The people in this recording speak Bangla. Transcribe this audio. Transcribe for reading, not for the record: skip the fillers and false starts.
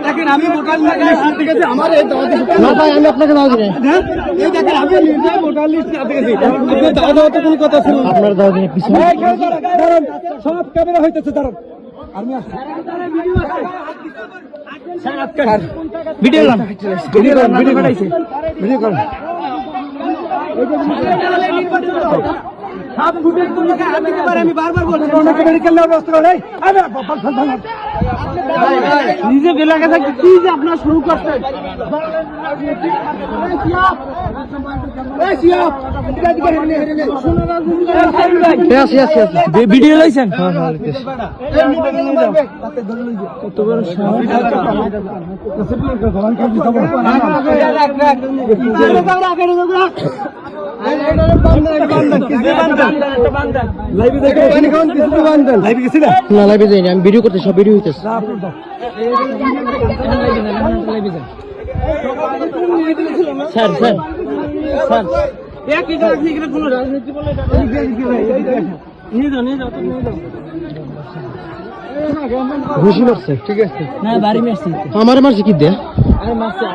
দেখেন আমি ভোটার লিস্ট আমার আমি আপনাকে দাও দিই এই দেখেন আমি নিজে ভোটার লিস্ট দেখেছি আপনার দাও দাও তো কোনো কথা ছিল না আপনার দাও দিই পিছনে সব ক্যামেরা হইতেছে দাঁড়ান আমি ভিডিও লাম ভিডিও বানাইছে ভিডিও করেন সব ফুটেজ গুলো আমি বারবার বলছি ওনাকে মেডিকেল নেওয়ার ব্যবস্থা করে নিজে বেলাকে থাকি কি যে আপনারা শুরু করছেন ভিডিও লাইছেন কত বড় আমি ভিডিও করতে সব ভিডিও হইতেছে স্যার স্যার স্যার ঘুষি মারছে ঠিক আছে না বাড়ি মারছি আমার মারছে কি দেয়া মারছে